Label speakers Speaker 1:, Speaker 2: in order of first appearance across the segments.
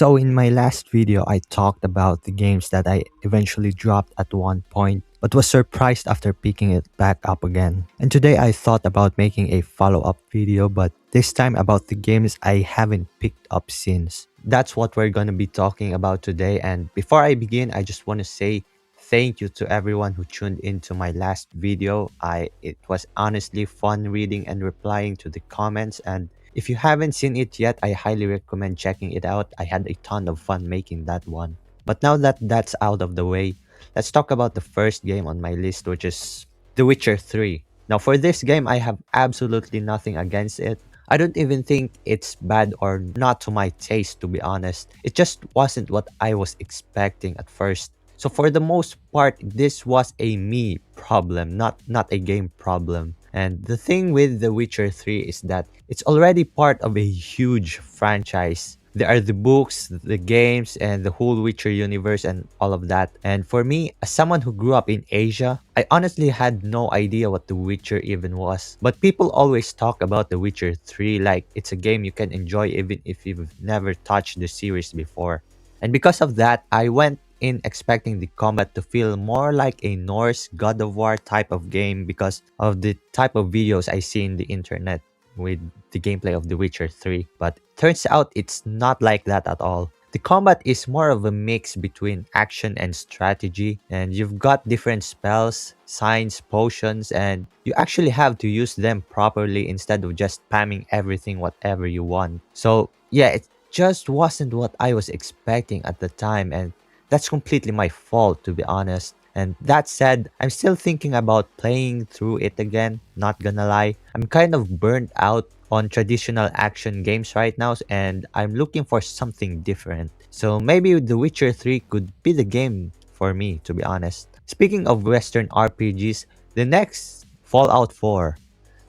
Speaker 1: So in my last video, I talked about the games that I eventually dropped at one point, but was surprised after picking it back up again. And today I thought about making a follow-up video, but this time about the games I haven't picked up since. That's what we're gonna be talking about today. And before I begin, I just want to say thank you to everyone who tuned into my last video. It was honestly fun reading and replying to the comments, and if you haven't seen it yet, I highly recommend checking it out. I had a ton of fun making that one. But now that that's out of the way, let's talk about the first game on my list, which is The Witcher 3. Now, for this game, I have absolutely nothing against it. I don't even think it's bad or not to my taste, to be honest. It just wasn't what I was expecting at first. So for the most part, this was a me problem, not a game problem. And the thing with The Witcher 3 is that it's already part of a huge franchise. There are the books, the games, and the whole Witcher universe and all of that. And for me, as someone who grew up in Asia, I honestly had no idea what The Witcher even was. But people always talk about The Witcher 3 like it's a game you can enjoy even if you've never touched the series before. And because of that, I went in expecting the combat to feel more like a Norse God of War type of game because of the type of videos I see in the internet with the gameplay of The Witcher 3. But turns out it's not like that at all. The combat is more of a mix between action and strategy, and you've got different spells, signs, potions, and you actually have to use them properly instead of just spamming everything whatever you want. So yeah, it just wasn't what I was expecting at the time, and that's completely my fault, to be honest. And that said, I'm still thinking about playing through it again, not gonna lie. I'm kind of burnt out on traditional action games right now, and I'm looking for something different. So maybe The Witcher 3 could be the game for me, to be honest. Speaking of Western RPGs, the next Fallout 4.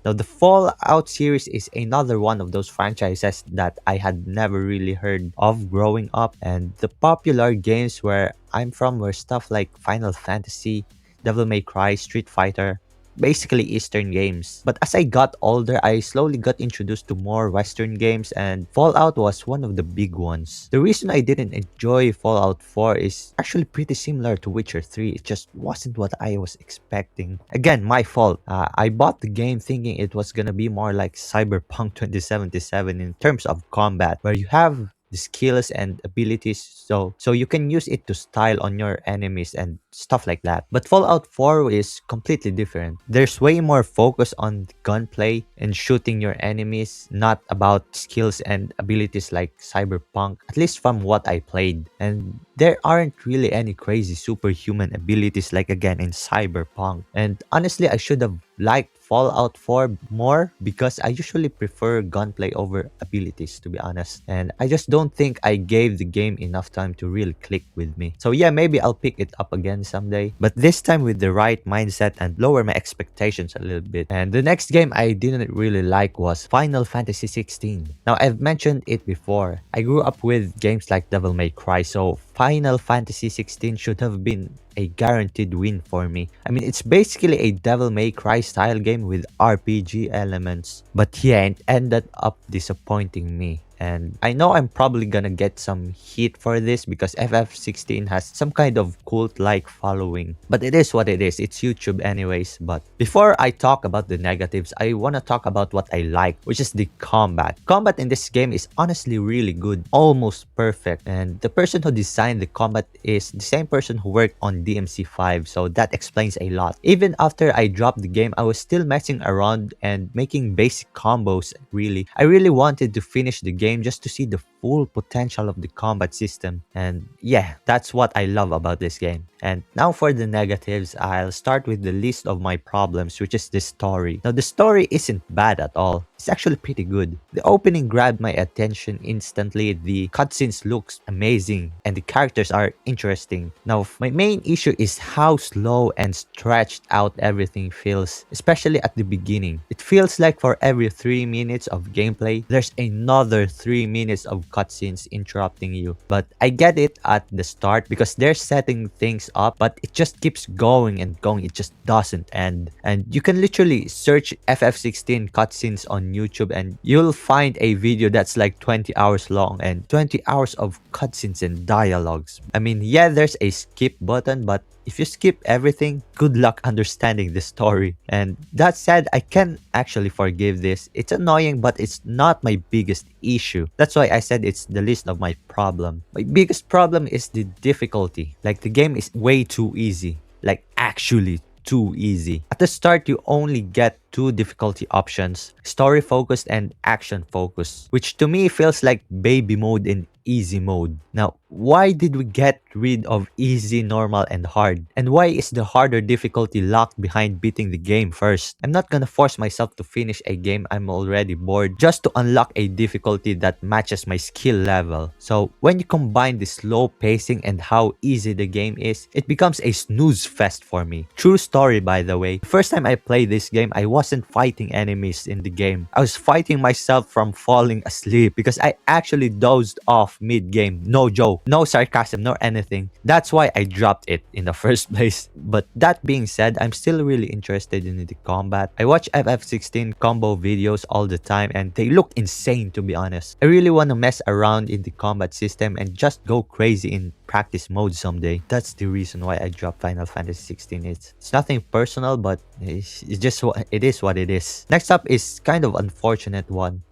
Speaker 1: Now, the Fallout series is another one of those franchises that I had never really heard of growing up, and the popular games where I'm from were stuff like Final Fantasy, Devil May Cry, Street Fighter, basically Eastern games. But as I got older, I slowly got introduced to more Western games, and Fallout was one of the big ones. The reason I didn't enjoy Fallout 4 is actually pretty similar to Witcher 3. It just wasn't what I was expecting. Again, my fault. I bought the game thinking it was gonna be more like Cyberpunk 2077 in terms of combat, where you have the skills and abilities, so you can use it to style on your enemies and stuff like that. But Fallout 4 is completely different. There's way more focus on gunplay and shooting your enemies, not about skills and abilities like Cyberpunk, at least from what I played. And there aren't really any crazy superhuman abilities like again in Cyberpunk. And honestly, I should have liked Fallout 4 more because I usually prefer gunplay over abilities, to be honest. And I just don't think I gave the game enough time to really click with me. So yeah, maybe I'll pick it up again someday, but this time with the right mindset and lower my expectations a little bit. And the next game I didn't really like was Final Fantasy 16. Now, I've mentioned it before. I grew up with games like Devil May Cry, so Final Fantasy 16 should have been a guaranteed win for me. I mean, it's basically a Devil May Cry style game with RPG elements. But yeah, it ended up disappointing me. And I know I'm probably gonna get some heat for this because FF16 has some kind of cult-like following. But it is what it is. It's YouTube anyways. But before I talk about the negatives, I wanna talk about what I like, which is the combat. Combat in this game is honestly really good, almost perfect. And the person who designed the combat is the same person who worked on DMC5, so that explains a lot. Even after I dropped the game, I was still messing around and making basic combos, really. I really wanted to finish the game just to see the full potential of the combat system. And yeah, that's what I love about this game. And now for the negatives, I'll start with the list of my problems, which is the story. Now, the story isn't bad at all. It's actually pretty good. The opening grabbed my attention instantly, the cutscenes looks amazing, and the characters are interesting. Now, my main issue is how slow and stretched out everything feels, especially at the beginning. It feels like for every 3 minutes of gameplay, there's another 3 minutes of cutscenes interrupting you. But I get it at the start because they're setting things up, but it just keeps going and going. It just doesn't end. And you can literally search FF16 cutscenes on YouTube and you'll find a video that's like 20 hours long and 20 hours of cutscenes and dialogues. I mean, yeah, there's a skip button, but if you skip everything, good luck understanding the story. And that said, I can actually forgive this. It's annoying, but it's not my biggest issue. That's why I said it's the least of my problem. My biggest problem is the difficulty. Like, the game is way too easy. Like, actually too easy. At the start, you only get two difficulty options: story focused and action focused, which to me feels like baby mode in easy mode. Now, why did we get rid of easy, normal, and hard? And why is the harder difficulty locked behind beating the game first? I'm not gonna force myself to finish a game I'm already bored just to unlock a difficulty that matches my skill level. So when you combine the slow pacing and how easy the game is, it becomes a snooze fest for me. True story, by the way. The first time I played this game, I wasn't fighting enemies in the game. I was fighting myself from falling asleep because I actually dozed off mid-game. No joke, no sarcasm, nor anything. That's why I dropped it in the first place. But that being said, I'm still really interested in the combat. I watch FF16 combo videos all the time and they look insane, to be honest. I really want to mess around in the combat system and just go crazy in practice mode someday. That's the reason why I dropped Final Fantasy 16. It's nothing personal, but it's just what it is. What it is. Next up is kind of unfortunate one.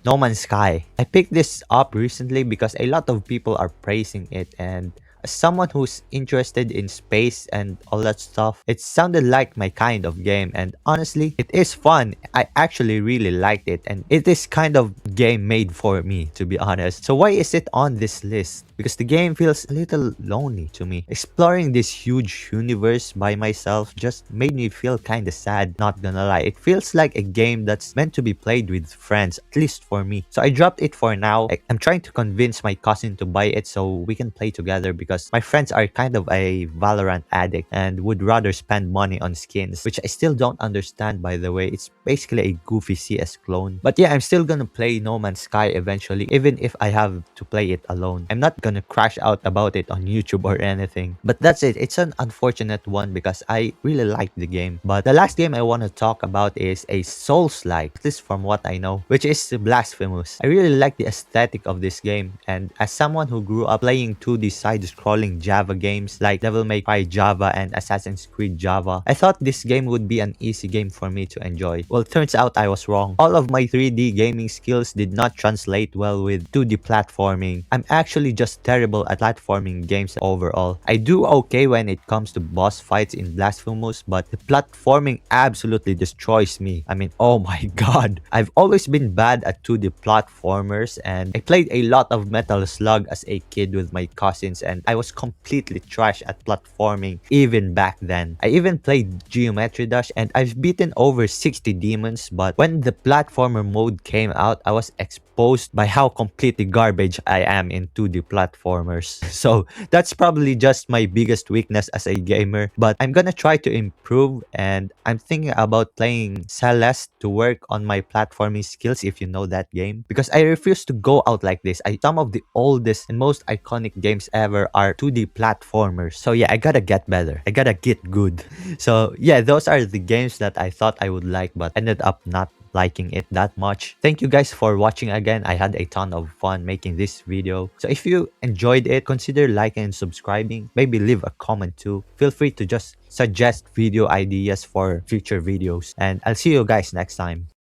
Speaker 1: No Man's Sky. I picked this up recently because a lot of people are praising it, and as someone who's interested in space and all that stuff, it sounded like my kind of game, and honestly, it is fun. I actually really liked it, and it is kind of game made for me, to be honest. So why is it on this list? Because the game feels a little lonely to me. Exploring this huge universe by myself just made me feel kinda sad, not gonna lie. It feels like a game that's meant to be played with friends, at least for me. So I dropped it for now. I'm trying to convince my cousin to buy it so we can play together because my friends are kind of a Valorant addict and would rather spend money on skins, which I still don't understand, by the way. It's basically a goofy CS clone. But yeah, I'm still gonna play No Man's Sky eventually, even if I have to play it alone. I'm not gonna crash out about it on YouTube or anything. But that's it. It's an unfortunate one because I really like the game. But the last game I want to talk about is a Souls-like, at least from what I know, which is Blasphemous. I really like the aesthetic of this game, and as someone who grew up playing 2D side-scrolling Java games like Devil May Cry Java and Assassin's Creed Java, I thought this game would be an easy game for me to enjoy. Well, turns out I was wrong. All of my 3D gaming skills did not translate well with 2D platforming. I'm actually just terrible at platforming games overall. I do okay when it comes to boss fights in Blasphemous, but the platforming absolutely destroys me. I mean, oh my god. I've always been bad at 2D platformers, and I played a lot of Metal Slug as a kid with my cousins, and I was completely trash at platforming even back then. I even played Geometry Dash, and I've beaten over 60 demons, but when the platformer mode came out, I was exposed by how completely garbage I am in 2D platformers. So that's probably just my biggest weakness as a gamer, but I'm gonna try to improve, and I'm thinking about playing Celeste to work on my platforming skills, if you know that game, because I refuse to go out like this. Some of the oldest and most iconic games ever are 2D platformers. So yeah, I gotta get better. I gotta get good. So yeah, those are the games that I thought I would like but ended up not liking it that much. Thank you guys for watching again. I had a ton of fun making this video. So if you enjoyed it, consider liking and subscribing. Maybe leave a comment too. Feel free to just suggest video ideas for future videos. And I'll see you guys next time.